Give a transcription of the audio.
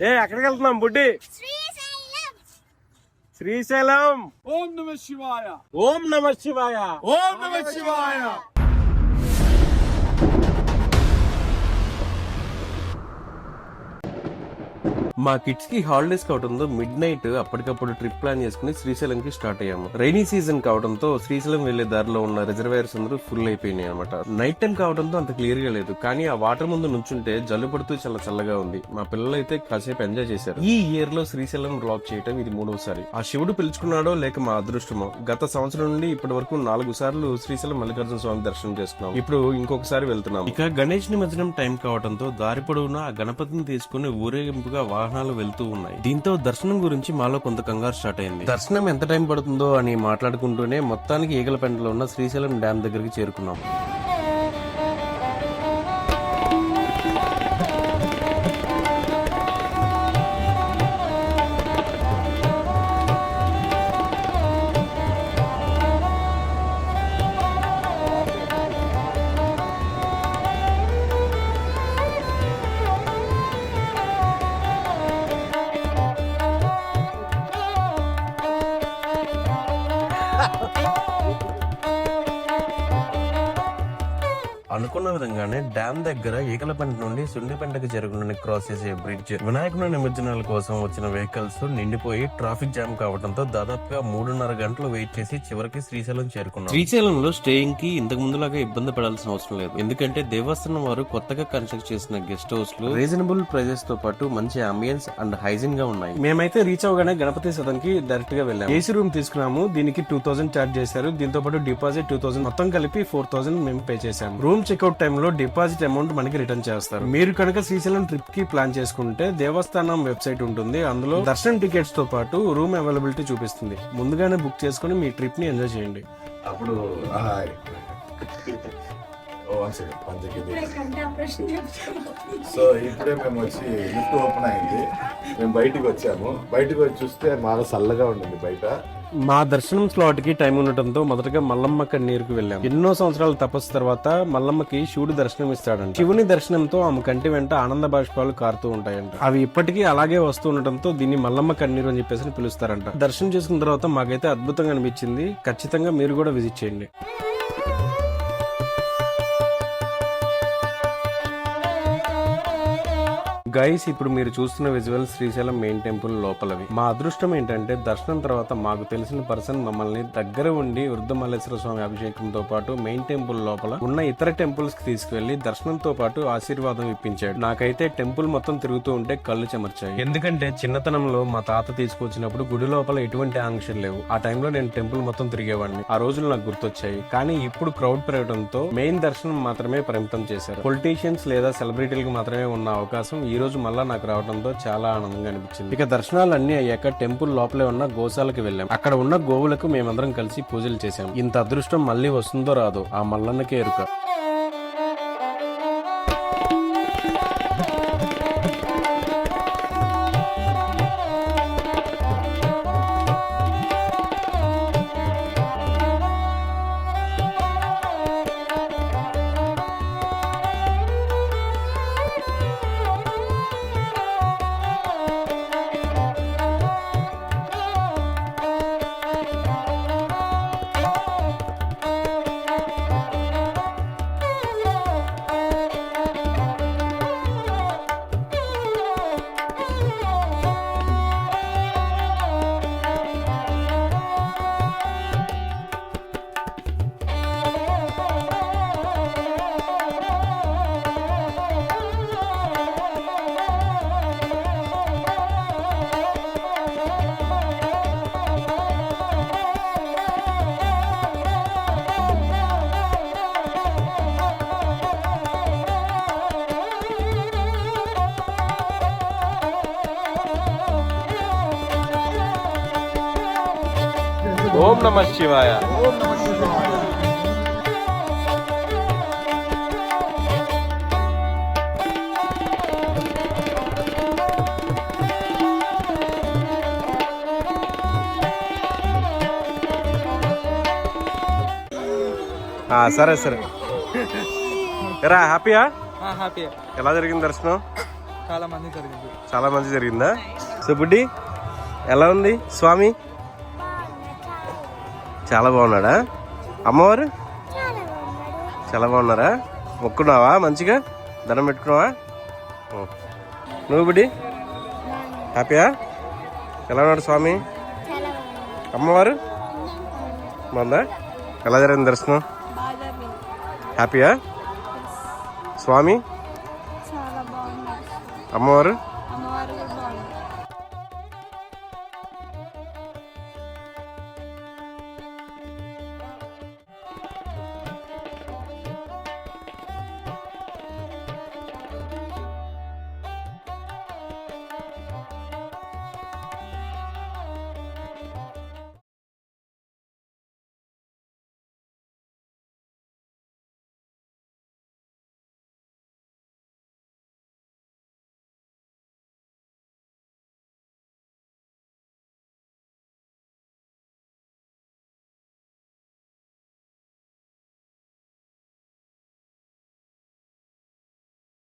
ఎక్కడికి వెళ్తున్నాం బుడ్డి? శ్రీశైలం. ఓం నమ శివాయ. ఓం నమ శివాయ. ఓం నమ శివాయ. మా కిడ్స్ కి హాలిడేస్ కావడంతో మిడ్ నైట్ అప్పటికప్పుడు ట్రిప్ ప్లాన్ చేసుకుని శ్రీశైలం కి స్టార్ట్ అయ్యాము. రైనీ సీజన్ కావడంతో శ్రీశైలం వెళ్లే దారిలో ఉన్న రిజర్వాయర్స్ అందరూ ఫుల్ అయిపోయినాయి అనమాట. నైట్ టైం కావడంతో అంత క్లియర్ గా లేదు, కానీ ఆ వాటర్ ముందు నుంచుంటే జల్లు పడుతూ చాలా చల్లగా ఉంది. మా పిల్లలు అయితే కాసేపు ఎంజాయ్ చేశారు. ఈ ఇయర్ లో శ్రీశైలం వ్లాగ్ చేయడం ఇది 3వ సారి. ఆ శివుడు పిలుచుకున్నాడో లేక మా అదృష్టమో, గత సంవత్సరం నుండి ఇప్పటి వరకు 4 సార్లు శ్రీశైలం మల్లికార్జున స్వామి దర్శనం చేసుకున్నాం. ఇప్పుడు ఇంకొకసారి వెళ్తున్నాం. ఇక గణేష్ నిమజ్జనం టైం కావడంతో దారి పొడవునా ఆ గణపతిని తీసుకుని ఊరేగింపుగా వాహనాలు వెళ్తూ ఉన్నాయి. దీంతో దర్శనం గురించి మాలో కొంత కంగారు స్టార్ట్ అయింది. దర్శనం ఎంత టైం పడుతుందో అని మాట్లాడుకుంటూనే మొత్తానికి ఈగలపెంటలో ఉన్న శ్రీశైలం డ్యామ్ దగ్గరికి చేరుకున్నాం. అనుకున్న విధంగానే డ్యామ్ దగ్గర ఈకలపెంట నుండి సుండిపెంటకి జరుగుతున్న క్రాస్ చేసే బ్రిడ్జ్ వినాయకుని నిమజ్జనాల కోసం వచ్చిన వెహికల్స్ నిండిపోయి ట్రాఫిక్ జామ్ కావడంతో దాదాపుగా 3.5 గంటలు వెయిట్ చేసి చివరికి శ్రీశైలం చేరుకున్నాం. శ్రీశైలంలో స్టేయింగ్ కి ఇంతకు ముందులాగా ఇబ్బంది పడాల్సిన అవసరం లేదు, ఎందుకంటే దేవస్థానం వారు కొత్తగా కన్స్ట్రక్ట్ చేసిన గెస్ట్ హౌస్ లు రీజనబుల్ ప్రైజెస్ తో పాటు మంచి అంబియన్స్ అండ్ హైజీన్ గా ఉన్నాయి. మేమైతే రీచ్ అవగానే గణపతి సదన్కి డైరెక్ట్ గా వెళ్ళాము. ఏసీ రూమ్ తీసుకున్నాము. దీనికి 2000 చార్జ్ చేశారు. దీంతో పాటు డిపాజిట్ 2000, మొత్తం కలిపి 4000 మేము పే చేశాము. రూమ్ చెక్అవుట్ టైంలో డిపాజిట్ అమౌంట్ మనకి రిటర్న్ చేస్తారు. మీరు కనుక శ్రీశైలం ట్రిప్ కి ప్లాన్ చేసుకుంటే దేవస్థానం వెబ్సైట్ ఉంటుంది, అందులో దర్శనం టికెట్స్ తో పాటు రూమ్ అవైలబిలిటీ చూపిస్తుంది. ముందుగానే బుక్ చేసుకుని మీ ట్రిప్ ని ఎంజాయ్ చేయండి. అప్పుడు సో ఇప్పుడే మేము వచ్చి లిఫ్ట్ ఓపెన్ అయింది, మేము బయటికి వచ్చాము. బయటకు వచ్చి చూస్తే బాగా చల్లగా ఉండింది బయట. మా దర్శనం స్లాట్ కి టైం ఉండటంతో మొదటగా మల్లమ్మ కన్నీరుకు వెళ్ళాం. ఎన్నో సంవత్సరాల తపస్సు తర్వాత మల్లమ్మకి శివుడు దర్శనం ఇస్తాడంట. శివుని దర్శనంతో ఆమె కంటి వెంట ఆనంద బాష్పాలు కారుతూ ఉంటాయంట. అవి ఇప్పటికీ అలాగే వస్తూ ఉండటంతో దీన్ని మల్లమ్మ కన్నీరు అని చెప్పేసి పిలుస్తారంట. దర్శనం చేసుకున్న తర్వాత మాకైతే అద్భుతంగా అనిపించింది. ఖచ్చితంగా మీరు కూడా విజిట్ చేయండి. గైస్, ఇప్పుడు మీరు చూస్తున్న విజువల్ శ్రీశైలం మెయిన్ టెంపుల్ లోపలవి. మా అదృష్టం ఏంటంటే దర్శనం తర్వాత మాకు తెలిసిన పర్సన్ మమ్మల్ని దగ్గర ఉండి వృద్ధ మల్లేశ్వర స్వామి అభిషేకంతో పాటు మెయిన్ టెంపుల్ లోపల ఉన్న ఇతర టెంపుల్స్ కి తీసుకువెళ్లి దర్శనంతో పాటు ఆశీర్వాదం ఇప్పించాడు. నాకైతే టెంపుల్ మొత్తం తిరుగుతూ ఉంటే కళ్ళు చెమర్చాయి, ఎందుకంటే చిన్నతనంలో మా తాత తీసుకొచ్చినప్పుడు గుడి లోపల ఎటువంటి ఆంక్షలు లేవు. ఆ టైంలో నేను టెంపుల్ మొత్తం తిరిగేవాడిని. ఆ రోజులు నాకు గుర్తొచ్చాయి. కానీ ఇప్పుడు క్రౌడ్ పెరగడంతో మెయిన్ దర్శనం మాత్రమే పరిమితం చేశారు. పొలిటీషియన్స్ లేదా సెలబ్రిటీలకు మాత్రమే ఉన్న అవకాశం ఈ రోజు మళ్ళా నాకు రావడంతో చాలా ఆనందంగా అనిపించింది. ఇక దర్శనాలు అన్ని అయ్యాక టెంపుల్ లోపలే ఉన్న గోశాలకు వెళ్ళాం. అక్కడ ఉన్న గోవులకు మేమందరం కలిసి పూజలు చేశాం. ఇంత అదృష్టం మళ్ళీ వస్తుందో రాదో ఆ మల్లన్నకే ఎరుక. ఓం నమ శివాయ. సరే రా. హ్యాపీయా? హ్యాపీ. ఎలా జరిగింది దర్శనం? చాలా మంచి జరిగిందా? సో బుడ్డి ఎలా ఉంది స్వామి? చాలా బాగున్నాడా? అమ్మవారు చాలా బాగున్నారా? మొక్కున్నావా? మంచిగా దండం పెట్టుకున్నావా? నువ్వు బుడ్డి హ్యాపీయా? ఎలా ఉన్నాడు స్వామి? అమ్మవారు బాగుందా? ఎలా జరిగింది దర్శనం? హ్యాపీయా? స్వామి అమ్మవారు